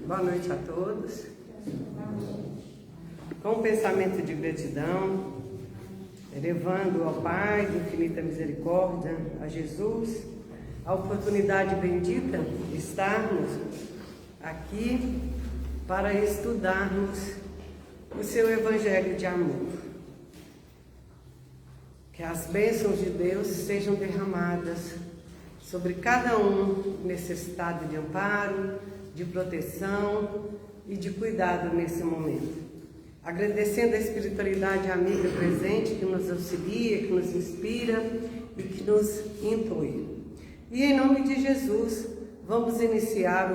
Boa noite a todos. Com um pensamento de gratidão, elevando ao Pai de infinita misericórdia, a Jesus, a oportunidade bendita de estarmos aqui para estudarmos o seu Evangelho de amor. Que as bênçãos de Deus sejam derramadas sobre cada um necessitado de amparo, de proteção e de cuidado nesse momento. Agradecendo a espiritualidade amiga presente que nos auxilia, que nos inspira e que nos intui. E em nome de Jesus, vamos iniciar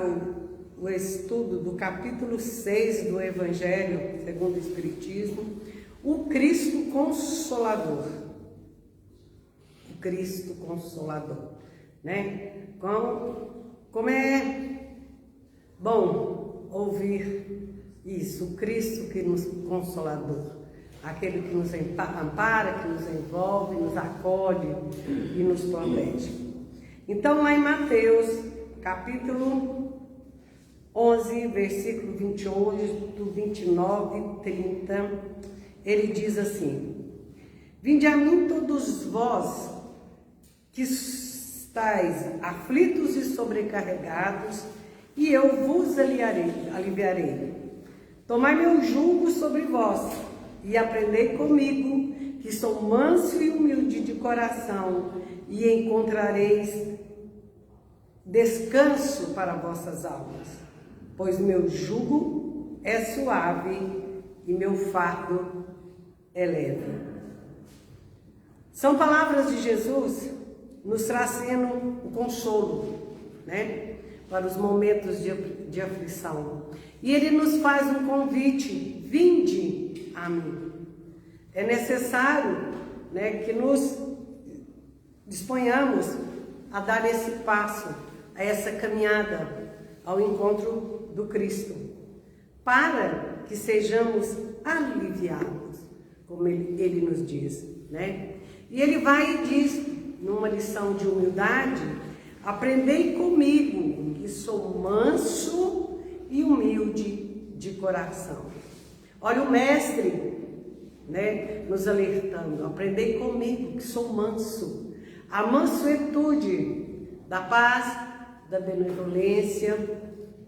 o estudo do capítulo 6 do Evangelho segundo o Espiritismo, o Cristo Consolador. O Cristo Consolador, né? Como é bom ouvir isso, o Cristo que nos consolador, aquele que nos ampara, que nos envolve, nos acolhe e nos protege. Então, lá em Mateus, capítulo 11, versículo 28, 29 e 30, ele diz assim: Vinde a mim todos vós que estáis aflitos e sobrecarregados, e eu vos aliviarei. Tomai meu jugo sobre vós, e aprendei comigo, que sou manso e humilde de coração, e encontrareis descanso para vossas almas. Pois meu jugo é suave, e meu fardo é leve. São palavras de Jesus nos trazendo o consolo, né? Para os momentos de aflição. E ele nos faz um convite: vinde a mim. É necessário, né, que nos disponhamos a dar esse passo, a essa caminhada ao encontro do Cristo, para que sejamos aliviados, como ele nos diz, né? E ele vai e diz, numa lição de humildade: aprendei comigo, que sou manso e humilde de coração. Olha o mestre, né, nos alertando: aprendei comigo, que sou manso. A mansuetude da paz, da benevolência,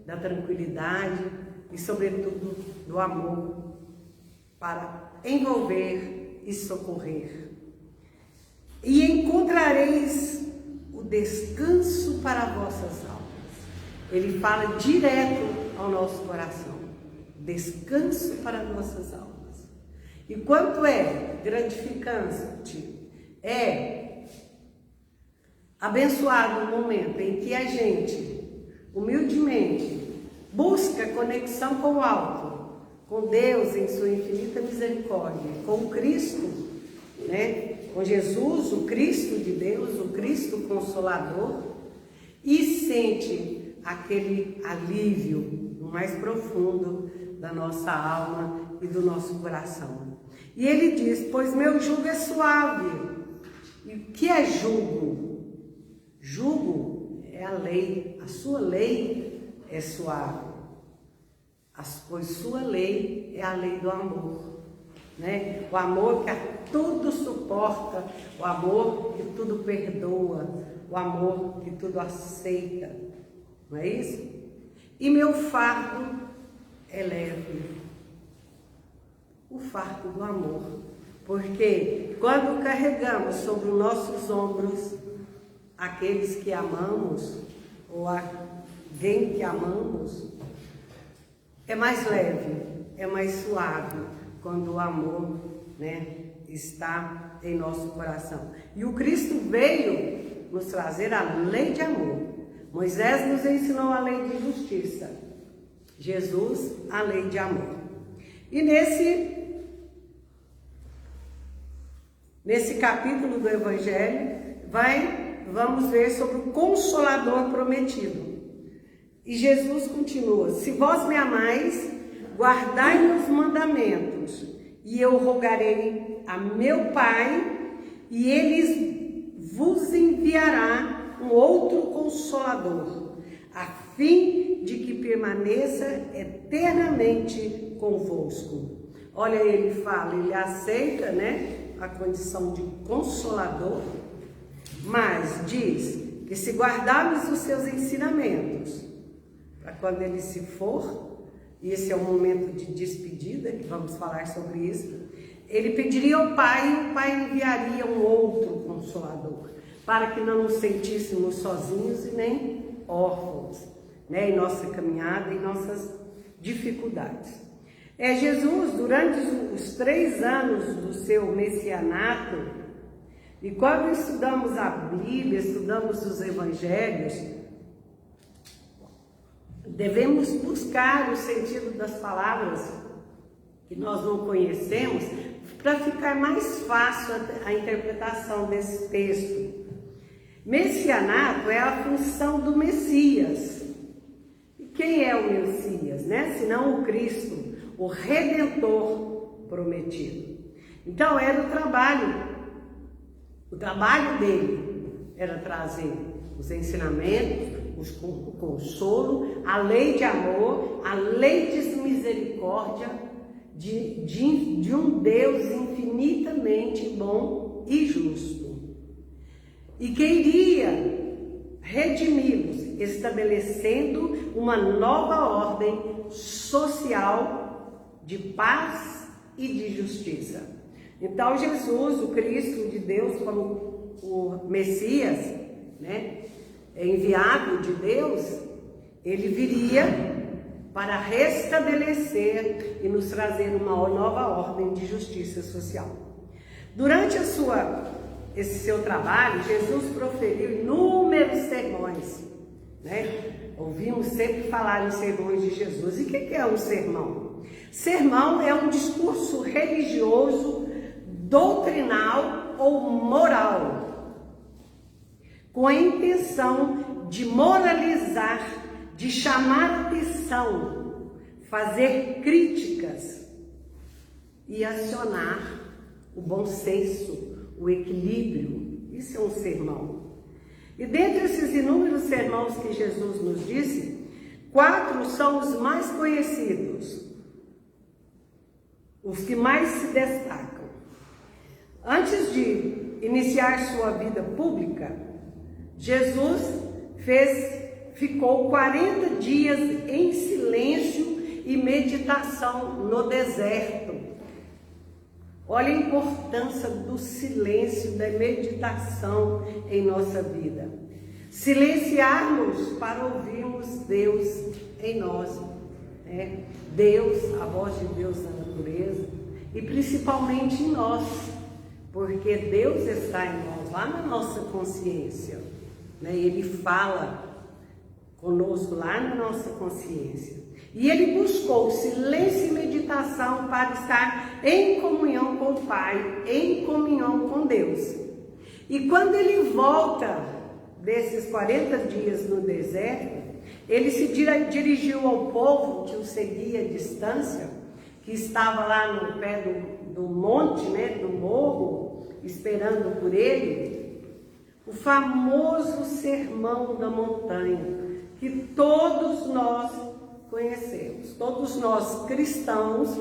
da tranquilidade e, sobretudo, do amor para envolver e socorrer. E encontrareis o descanso para vossas almas. Ele fala direto ao nosso coração: descanso para nossas almas. E quanto é gratificante, é abençoado o momento em que a gente, humildemente, busca conexão com o alto, com Deus em sua infinita misericórdia, com o Cristo, né? Com Jesus, o Cristo de Deus, o Cristo Consolador, e sente aquele alívio no mais profundo da nossa alma e do nosso coração. E ele diz: pois meu jugo é suave. E o que é jugo? Jugo é a lei, a sua lei é suave, pois sua lei é a lei do amor, né? O amor que a tudo suporta, o amor que tudo perdoa, o amor que tudo aceita, não é isso? E meu fardo é leve, o fardo do amor, porque quando carregamos sobre os nossos ombros aqueles que amamos, ou alguém que amamos, é mais leve, é mais suave, quando o amor, né, está em nosso coração. E o Cristo veio nos trazer a lei de amor. Moisés nos ensinou a lei de justiça. Jesus, a lei de amor. E nesse capítulo do Evangelho, vamos ver sobre o Consolador prometido. E Jesus continua: se vós me amais, guardai meus mandamentos, e eu rogarei a meu Pai, e ele vos enviará um outro Consolador, a fim de que permaneça eternamente convosco. Olha, ele fala, ele aceita, né, a condição de Consolador, mas diz que se guardarmos os seus ensinamentos, para quando ele se for, e esse é o momento de despedida, que vamos falar sobre isso, ele pediria ao Pai, e o Pai enviaria um outro Consolador, para que não nos sentíssemos sozinhos e nem órfãos, né, em nossa caminhada, em nossas dificuldades. Jesus, durante os 3 anos do seu messianato, e quando estudamos a Bíblia, estudamos os Evangelhos, devemos buscar o sentido das palavras que nós não conhecemos, para ficar mais fácil a interpretação desse texto. Messianato é a função do Messias. E quem é o Messias, né? Senão o Cristo, o Redentor prometido. Então era o trabalho dele era trazer os ensinamentos, o consolo, a lei de amor, a lei de misericórdia de um Deus infinitamente bom e justo, e que iria redimi-los, estabelecendo uma nova ordem social de paz e de justiça. Então Jesus, o Cristo de Deus, como o Messias, né, enviado de Deus, ele viria para restabelecer e nos trazer uma nova ordem de justiça social. Durante esse seu trabalho, Jesus proferiu inúmeros sermões, né? Ouvimos sempre falar em sermões de Jesus. E o que é um sermão? Sermão é um discurso religioso, doutrinal ou moral, com a intenção de moralizar, de chamar atenção, fazer críticas e acionar o bom senso, o equilíbrio. Isso é um sermão. E dentre esses inúmeros sermões que Jesus nos disse, 4 são os mais conhecidos, os que mais se destacam. Antes de iniciar sua vida pública, Jesus ficou 40 dias em silêncio e meditação no deserto. Olha a importância do silêncio, da meditação em nossa vida. Silenciarmos para ouvirmos Deus em nós, né? Deus, a voz de Deus na natureza, e principalmente em nós, porque Deus está em nós, lá na nossa consciência, né? Ele fala conosco lá na nossa consciência. E ele buscou silêncio e meditação para estar em comunhão com o Pai, em comunhão com Deus. E quando ele volta desses 40 dias no deserto, ele se dirigiu ao povo que o seguia à distância, que estava lá no pé do monte, né, do morro, esperando por ele, o famoso Sermão da Montanha, que todos nós conhecemos, todos nós cristãos,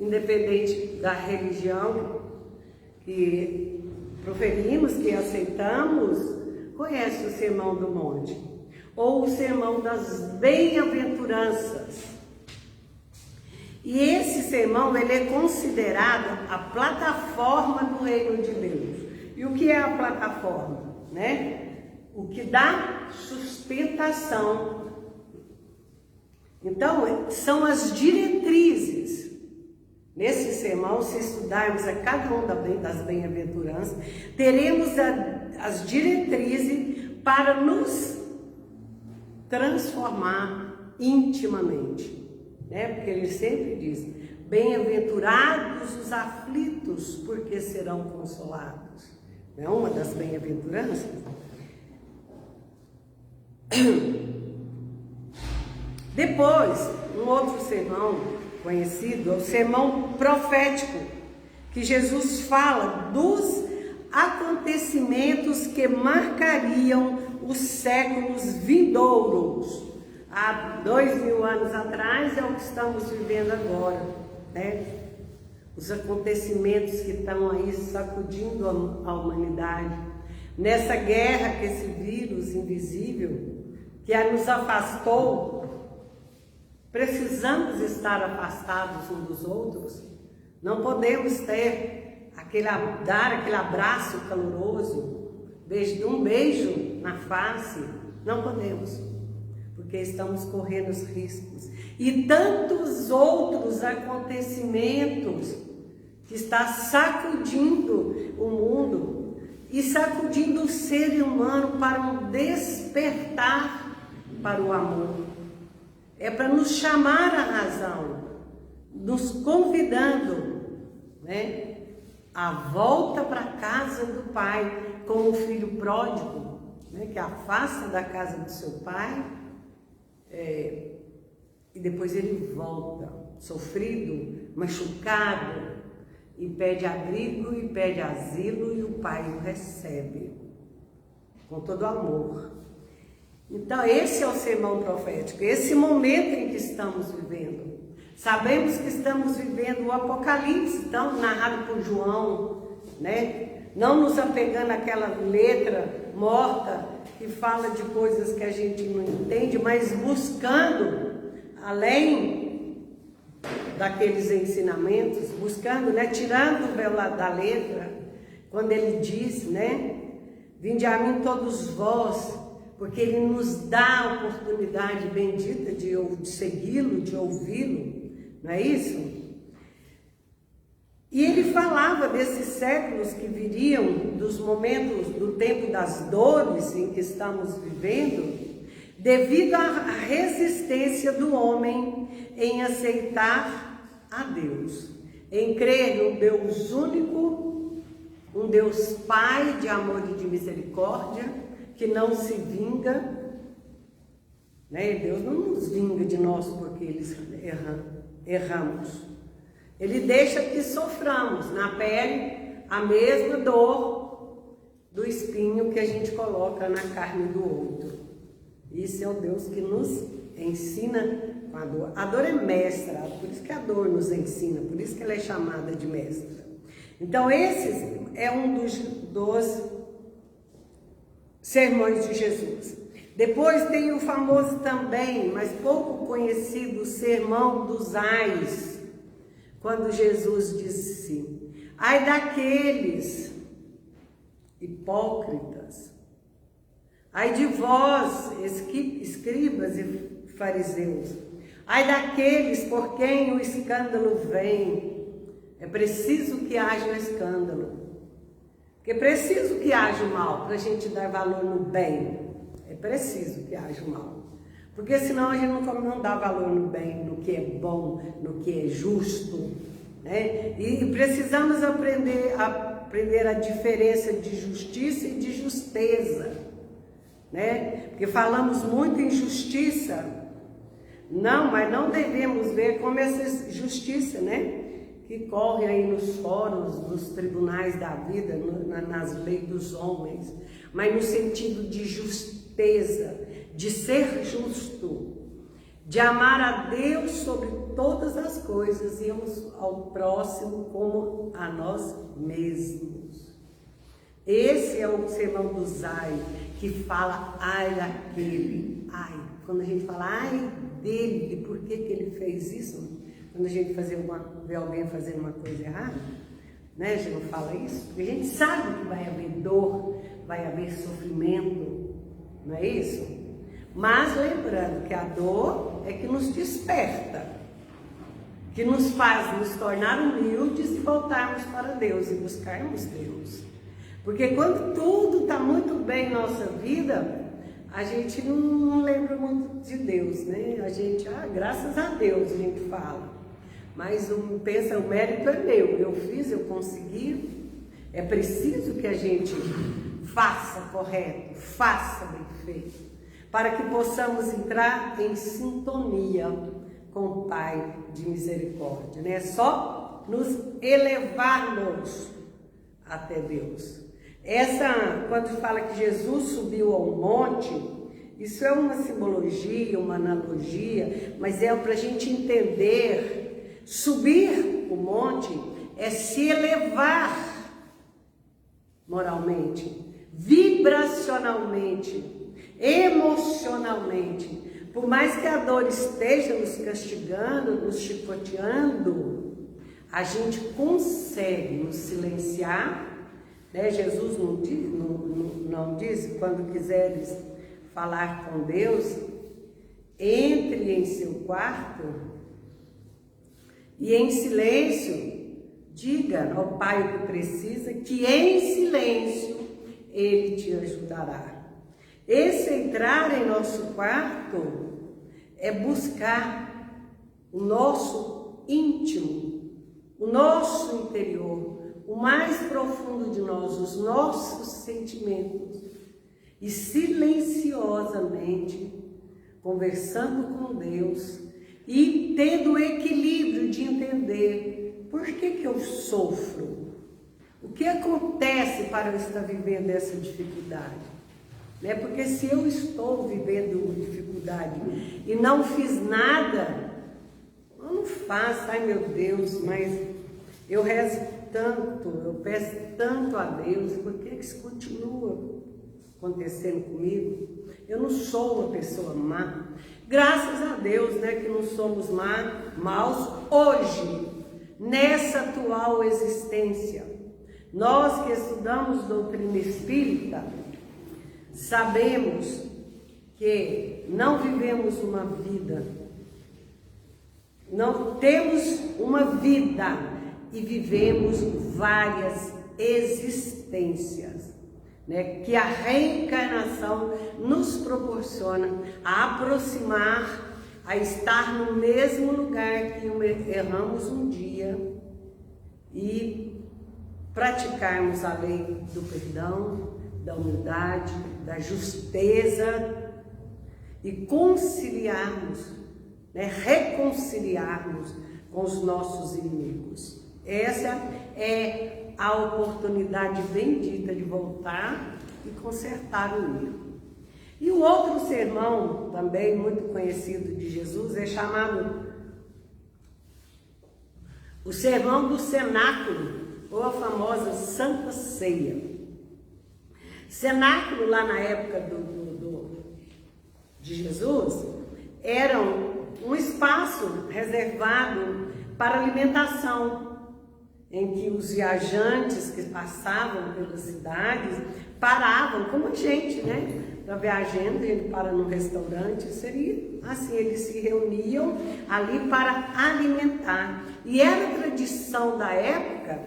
independente da religião que proferimos, que aceitamos, conhece o Sermão do Monte, ou o Sermão das Bem-aventuranças. E esse sermão, ele é considerado a plataforma do reino de Deus. E o que é a plataforma, né? o que dá sustentação. Então, são as diretrizes. Nesse sermão, se estudarmos a cada uma das bem-aventuranças, teremos as diretrizes para nos transformar intimamente, né? Porque ele sempre diz: bem-aventurados os aflitos, porque serão consolados. Não é uma das bem-aventuranças? Depois, um outro sermão conhecido é o sermão profético, que Jesus fala dos acontecimentos que marcariam os séculos vindouros. Há 2000 anos atrás é o que estamos vivendo agora, né? Os acontecimentos que estão aí sacudindo a humanidade, nessa guerra que esse vírus invisível que nos afastou. Precisamos estar afastados uns dos outros. Não podemos dar aquele abraço caloroso, um beijo na face. Não podemos, porque estamos correndo os riscos. E tantos outros acontecimentos que está sacudindo o mundo e sacudindo o ser humano para um despertar para o amor. É para nos chamar à razão, nos convidando, né, à volta para a casa do Pai, como o filho pródigo, né, que afasta da casa do seu pai, e depois ele volta, sofrido, machucado, e pede abrigo e pede asilo, e o pai o recebe com todo amor. Então, esse é o sermão profético, esse momento em que estamos vivendo. Sabemos que estamos vivendo o Apocalipse, então, narrado por João, né? Não nos apegando àquela letra morta que fala de coisas que a gente não entende, mas buscando, além daqueles ensinamentos, buscando, né? Tirando o véu da letra, quando ele diz, né? Vinde a mim todos vós, porque ele nos dá a oportunidade bendita de segui-lo, de ouvi-lo, não é isso? E ele falava desses séculos que viriam, dos momentos, do tempo das dores em que estamos vivendo, devido à resistência do homem em aceitar a Deus, em crer no Deus único, um Deus Pai de amor e de misericórdia, que não se vinga, né? Deus não nos vinga de nós porque erramos. Ele deixa que soframos na pele a mesma dor do espinho que a gente coloca na carne do outro. Isso é o Deus que nos ensina com a dor. A dor é mestra, por isso que a dor nos ensina, por isso que ela é chamada de mestra. Então, esse é um dos sermões de Jesus. Depois tem o famoso também, mas pouco conhecido, sermão dos ais, quando Jesus disse: ai daqueles hipócritas, ai de vós, escribas e fariseus, ai daqueles por quem o escândalo vem. É preciso que haja um escândalo. Porque é preciso que haja o mal para a gente dar valor no bem. É preciso que haja o mal. Porque senão a gente não dá valor no bem, no que é bom, no que é justo, né? E precisamos aprender a diferença de justiça e de justeza, né? Porque falamos muito em justiça. Não, mas não devemos ver como essa justiça, né? Que corre aí nos fóruns, nos tribunais da vida, nas leis dos homens, mas no sentido de justeza, de ser justo, de amar a Deus sobre todas as coisas e ao próximo como a nós mesmos. Esse é o sermão dos ai, que fala ai daquele, ai. Quando a gente fala ai dele, por que ele fez isso? Quando a gente vê alguém fazendo uma coisa errada, né? A gente não fala isso, porque a gente sabe que vai haver dor, vai haver sofrimento, não é isso? Mas lembrando que a dor é que nos desperta, que nos faz nos tornar humildes e voltarmos para Deus e buscarmos Deus. Porque quando tudo está muito bem em nossa vida, a gente não lembra muito de Deus, né? A gente, graças a Deus, a gente fala. Mas pensa, o mérito é meu, eu fiz, eu consegui. É preciso que a gente faça correto, faça bem feito, para que possamos entrar em sintonia com o Pai de misericórdia, né? Só nos elevarmos até Deus. Quando fala que Jesus subiu ao monte, isso é uma simbologia, uma analogia, mas é para a gente entender. Subir o monte é se elevar moralmente, vibracionalmente, emocionalmente. Por mais que a dor esteja nos castigando, nos chicoteando, a gente consegue nos silenciar, né? Jesus não diz, quando quiseres falar com Deus, entre em seu quarto e em silêncio diga ao Pai o que precisa, que em silêncio Ele te ajudará. Esse entrar em nosso quarto é buscar o nosso íntimo, o nosso interior, o mais profundo de nós, os nossos sentimentos, e silenciosamente conversando com Deus e tendo o equilíbrio de entender por que eu sofro, o que acontece para eu estar vivendo essa dificuldade, né? Porque se eu estou vivendo uma dificuldade e não fiz nada, eu não faço, ai meu Deus, mas eu rezo tanto, eu peço tanto a Deus, por que isso continua acontecendo comigo? Eu não sou uma pessoa má, graças a Deus, né, que não somos maus hoje, nessa atual existência. Nós que estudamos doutrina espírita, sabemos que não vivemos uma vida, não temos uma vida, e vivemos várias existências, né? Que a reencarnação nos proporciona a aproximar, a estar no mesmo lugar que erramos um dia e praticarmos a lei do perdão, da humildade, da justeza e conciliarmos, né? Reconciliarmos com os nossos inimigos. Essa é a oportunidade bendita de voltar e consertar o erro. E o outro sermão, também muito conhecido de Jesus, é chamado o Sermão do Cenáculo, ou a famosa Santa Ceia. Cenáculo, lá na época de Jesus, era um espaço reservado para alimentação, em que os viajantes que passavam pelas cidades paravam, como a gente, né? Está viajando, ele para num restaurante, seria assim, eles se reuniam ali para alimentar. E era tradição da época,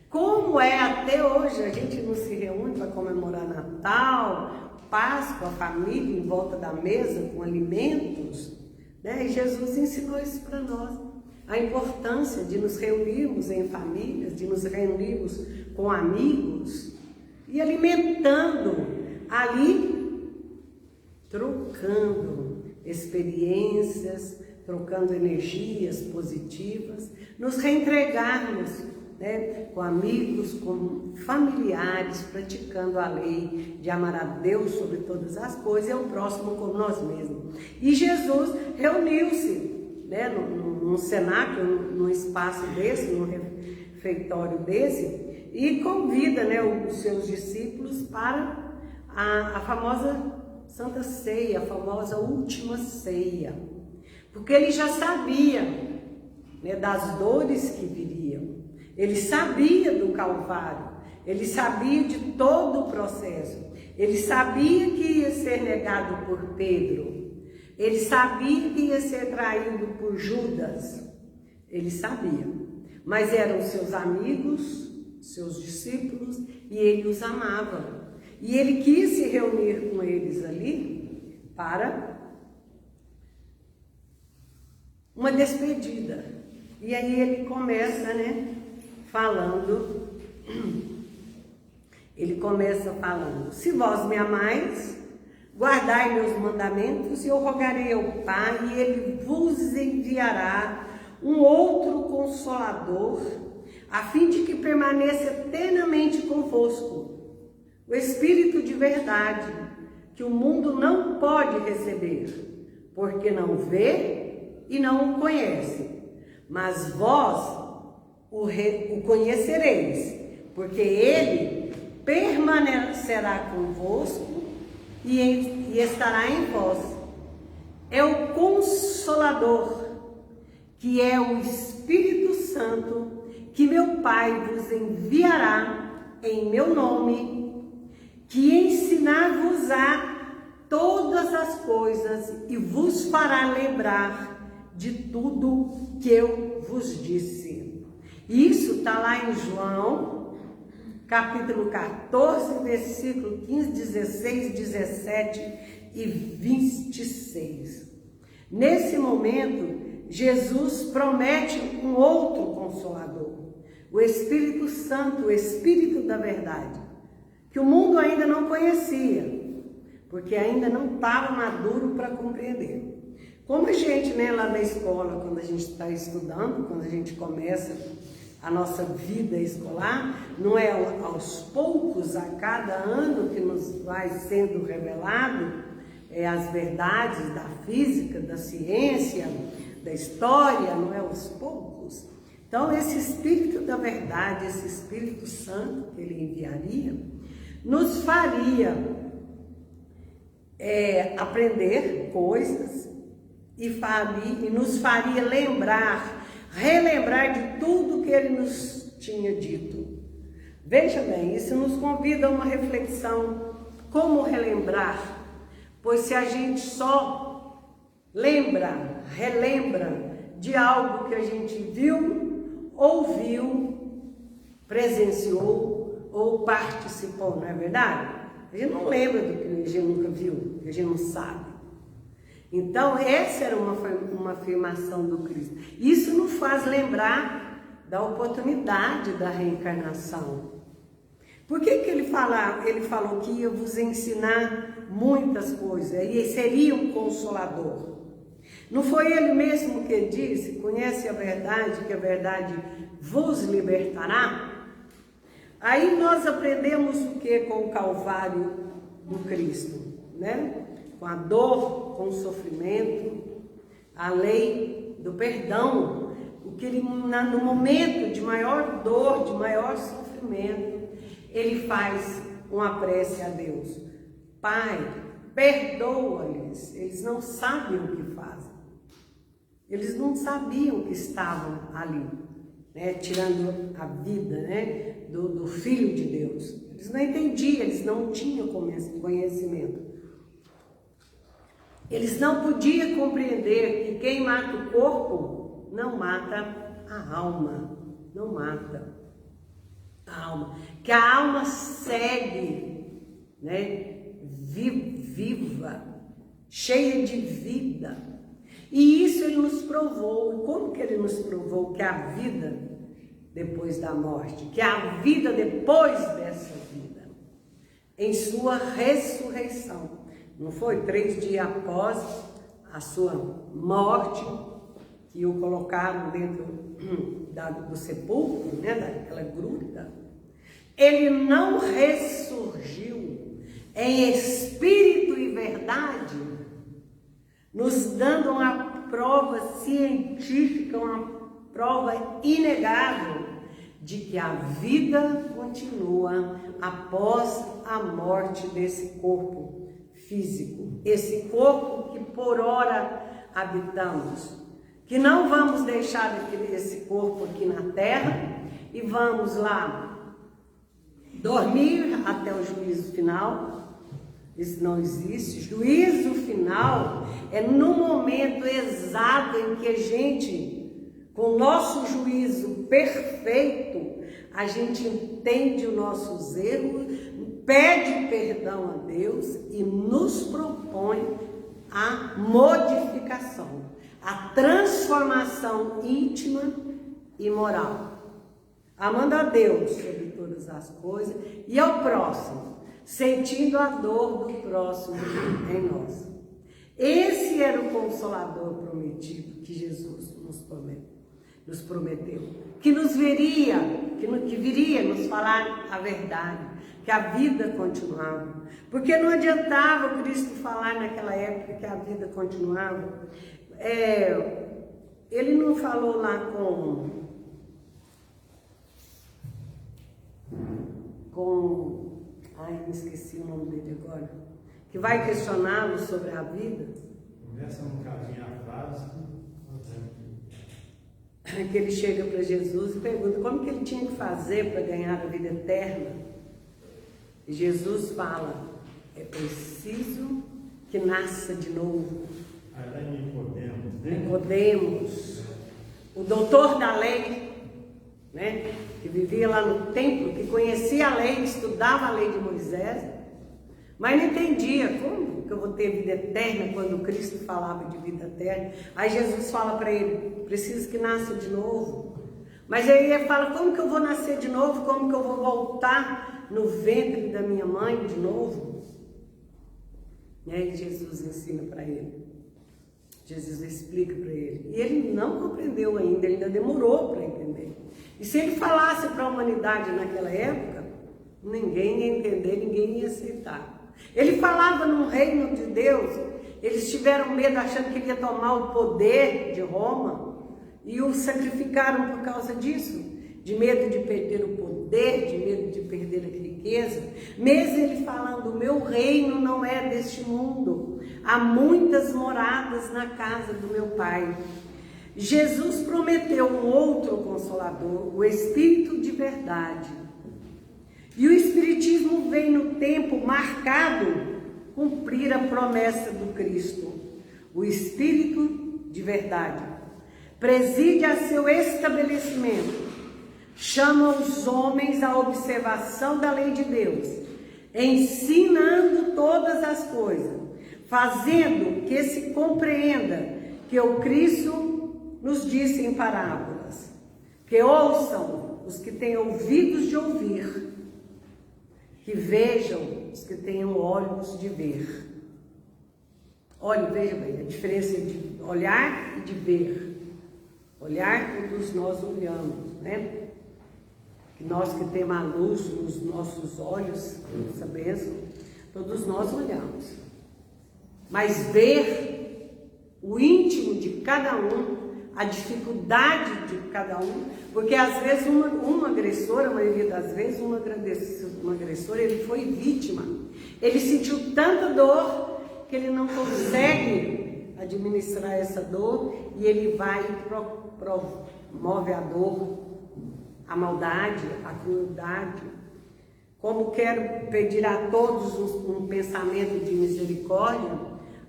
como é até hoje, a gente não se reúne para comemorar Natal, Páscoa, a família em volta da mesa com alimentos, né? E Jesus ensinou isso para nós. A importância de nos reunirmos em famílias, de nos reunirmos com amigos e alimentando ali, trocando experiências, trocando energias positivas, nos reentregarmos, né, com amigos, com familiares, praticando a lei de amar a Deus sobre todas as coisas e ao próximo como nós mesmos. E Jesus reuniu-se, né, num cenáculo, num espaço desse, num refeitório desse, e convida, né, os seus discípulos para a famosa Santa Ceia, a famosa última ceia, porque ele já sabia, né, das dores que viriam, ele sabia do Calvário, ele sabia de todo o processo, ele sabia que ia ser negado entregado por Pedro. Ele sabia que ia ser traído por Judas. Ele sabia. Mas eram seus amigos, seus discípulos, e ele os amava. E ele quis se reunir com eles ali para uma despedida. E aí ele começa, falando, se vós me amais, guardai meus mandamentos, e eu rogarei ao Pai, e ele vos enviará um outro Consolador, a fim de que permaneça eternamente convosco, o Espírito de verdade, que o mundo não pode receber, porque não vê e não o conhece. Mas vós o conhecereis, porque ele permanecerá convosco e estará em vós. É o Consolador, que é o Espírito Santo, que meu Pai vos enviará em meu nome, que ensinar-vos-á todas as coisas e vos fará lembrar de tudo que eu vos disse. Isso está lá em João, capítulo 14, versículo 15, 16, 17 e 26. Nesse momento, Jesus promete um outro Consolador, o Espírito Santo, o Espírito da verdade, que o mundo ainda não conhecia, porque ainda não estava maduro para compreender. Como a gente, lá na escola, quando a gente está estudando, quando a gente começa a nossa vida escolar, não é aos poucos, a cada ano que nos vai sendo revelado as verdades da física, da ciência, da história, não é aos poucos. Então, esse Espírito da verdade, esse Espírito Santo que ele enviaria, nos faria aprender coisas e nos faria relembrar de tudo que ele nos tinha dito. Veja bem, isso nos convida a uma reflexão. Como relembrar? Pois se a gente só relembra de algo que a gente viu, ouviu, presenciou ou participou, não é verdade? A gente não lembra do que a gente nunca viu, que a gente não sabe. Então, essa era uma afirmação do Cristo. Isso nos faz lembrar da oportunidade da reencarnação. Por que ele falou que ia vos ensinar muitas coisas e seria um Consolador? Não foi ele mesmo que disse, conhece a verdade, que a verdade vos libertará? Aí nós aprendemos o que com o Calvário do Cristo, Com a dor, com o sofrimento, a lei do perdão, o que ele, no momento de maior dor, de maior sofrimento, ele faz uma prece a Deus. Pai, perdoa-lhes, eles não sabem o que fazem. Eles não sabiam que estavam ali, tirando a vida, do Filho de Deus. Eles não entendiam, eles não tinham conhecimento. Eles não podiam compreender que quem mata o corpo não mata a alma, não mata a alma. Que a alma segue, viva, cheia de vida. E isso ele nos provou. Como que ele nos provou que há vida depois da morte? Que há vida depois dessa vida? Em sua ressurreição. Não foi 3 dias após a sua morte que o colocaram dentro do sepulcro, daquela gruta? Ele não ressurgiu em espírito e verdade, nos dando uma prova científica, uma prova inegável de que a vida continua após a morte desse corpo físico, esse corpo que por ora habitamos, que não vamos deixar esse corpo aqui na terra e vamos lá dormir até o juízo final, Isso não existe. Juízo final é no momento exato em que a gente, com o nosso juízo perfeito, a gente entende os nossos erros, pede perdão a Deus e nos propõe a modificação, a transformação íntima e moral, amando a Deus sobre todas as coisas e ao próximo, sentindo a dor do próximo em nós. Esse era o Consolador prometido que Jesus nos prometeu, que nos viria, que viria nos falar a verdade, que a vida continuava. Porque não adiantava Cristo falar naquela época que a vida continuava. Ele não falou lá me esqueci o nome dele agora, que vai questioná-lo sobre a vida. Começa um bocadinho a frase. Que ele chega para Jesus e pergunta como que ele tinha que fazer para ganhar a vida eterna. E Jesus fala, é preciso que nasça de novo. Nicodemos, o doutor da lei, né, que vivia lá no templo, que conhecia a lei, estudava a lei de Moisés, mas não entendia como que eu vou ter vida eterna quando Cristo falava de vida eterna. Aí Jesus fala para ele, preciso que nasça de novo. Mas aí ele fala, como que eu vou nascer de novo? Como que eu vou voltar no ventre da minha mãe de novo? E aí Jesus ensina para ele. Jesus explica para ele. E ele não compreendeu ainda, ele ainda demorou para entender. E se ele falasse para a humanidade naquela época, ninguém ia entender, ninguém ia aceitar. Ele falava no reino de Deus, eles tiveram medo achando que ele ia tomar o poder de Roma e o sacrificaram por causa disso, de medo de perder o poder, de medo de perder a riqueza. Mesmo ele falando, o meu reino não é deste mundo, há muitas moradas na casa do meu Pai. Jesus prometeu um outro Consolador, o Espírito de verdade. E o Espiritismo vem no tempo marcado cumprir a promessa do Cristo. O Espírito de verdade preside a seu estabelecimento, chama os homens à observação da lei de Deus, ensinando todas as coisas, fazendo que se compreenda que o Cristo nos disse em parábolas, que ouçam os que têm ouvidos de ouvir, que vejam os que tenham olhos de ver. Olha, veja bem, a diferença de olhar e de ver. Olhar, todos nós olhamos, né? Que nós que temos a luz nos nossos olhos, nossa bênção, todos nós olhamos. Mas ver o íntimo de cada um, a dificuldade de cada um, porque às vezes uma agressora, a maioria das vezes, um agressor, ele foi vítima. Ele sentiu tanta dor que ele não consegue administrar essa dor e ele vai e promove a dor, a maldade, a crueldade. Como quero pedir a todos um pensamento de misericórdia,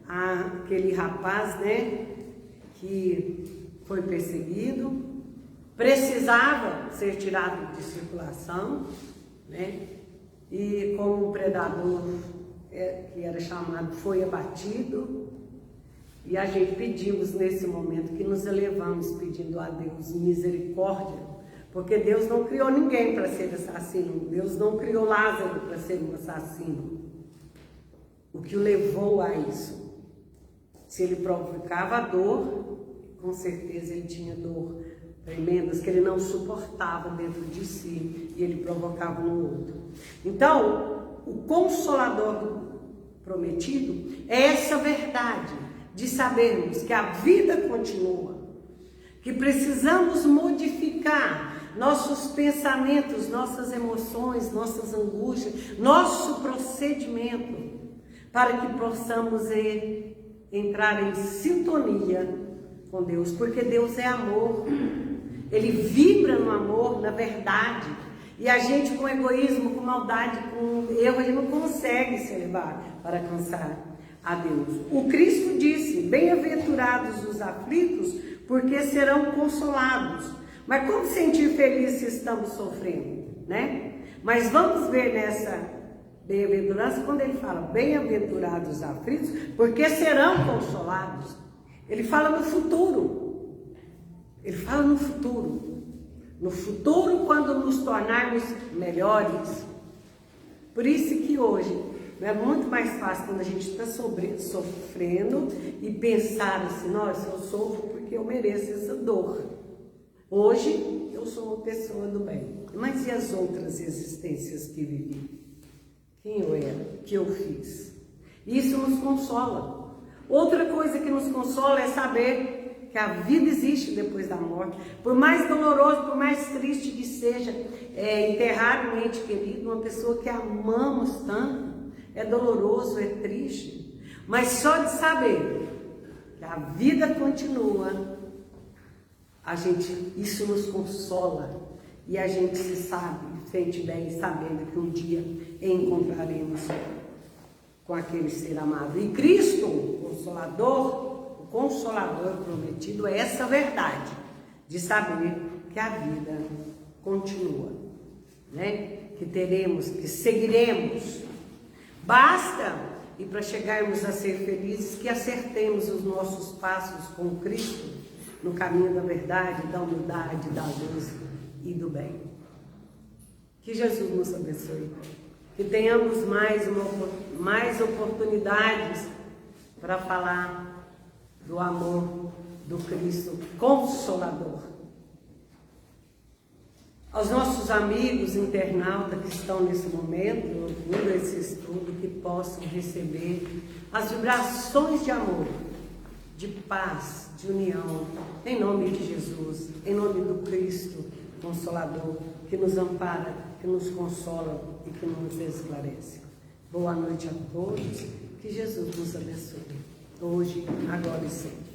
aquele rapaz, né, que foi perseguido, precisava ser tirado de circulação, né, e como o predador que era chamado foi abatido, e a gente pedimos nesse momento que nos elevamos pedindo a Deus misericórdia, porque Deus não criou ninguém para ser assassino, Deus não criou Lázaro para ser um assassino. O que o levou a isso? Se ele provocava dor, com certeza ele tinha dor tremendas que ele não suportava dentro de si e ele provocava no outro. Então, o Consolador prometido é essa verdade de sabermos que a vida continua, que precisamos modificar nossos pensamentos, nossas emoções, nossas angústias, nosso procedimento, para que possamos entrar em sintonia com Deus, porque Deus é amor, Ele vibra no amor, na verdade, E a gente com egoísmo, com maldade, com erro, a gente não consegue se elevar para alcançar a Deus. O Cristo disse: bem-aventurados os aflitos, porque serão consolados. Mas como sentir feliz se estamos sofrendo, né? Mas vamos ver nessa bem-aventurança, quando ele fala bem-aventurados os aflitos, porque serão consolados. Ele fala no futuro. Ele fala no futuro. No futuro, quando nos tornarmos melhores. Por isso que hoje é muito mais fácil quando a gente está sofrendo e pensar assim: nossa, eu sofro porque eu mereço essa dor. Hoje eu sou uma pessoa do bem. Mas e as outras existências que vivi? Quem eu era? O que eu fiz? Isso nos consola. Outra coisa que nos consola é saber que a vida existe depois da morte. Por mais doloroso, por mais triste que seja enterrar um ente querido, uma pessoa que amamos tanto, é doloroso, é triste. Mas só de saber que a vida continua, isso nos consola. E a gente sente bem sabendo que um dia encontraremos com aquele ser amado. E Cristo, o Consolador prometido, é essa verdade de saber que a vida continua, né? Que seguiremos. Basta, e para chegarmos a ser felizes, que acertemos os nossos passos com Cristo no caminho da verdade, da humildade, da luz e do bem. Que Jesus nos abençoe. Que tenhamos mais oportunidades para falar do amor do Cristo Consolador. Aos nossos amigos internautas que estão nesse momento ouvindo esse estudo, que possam receber as vibrações de amor, de paz, de união, em nome de Jesus, em nome do Cristo Consolador, que nos ampara, que nos consola e que nos esclarece. Boa noite a todos, que Jesus nos abençoe, hoje, agora e sempre.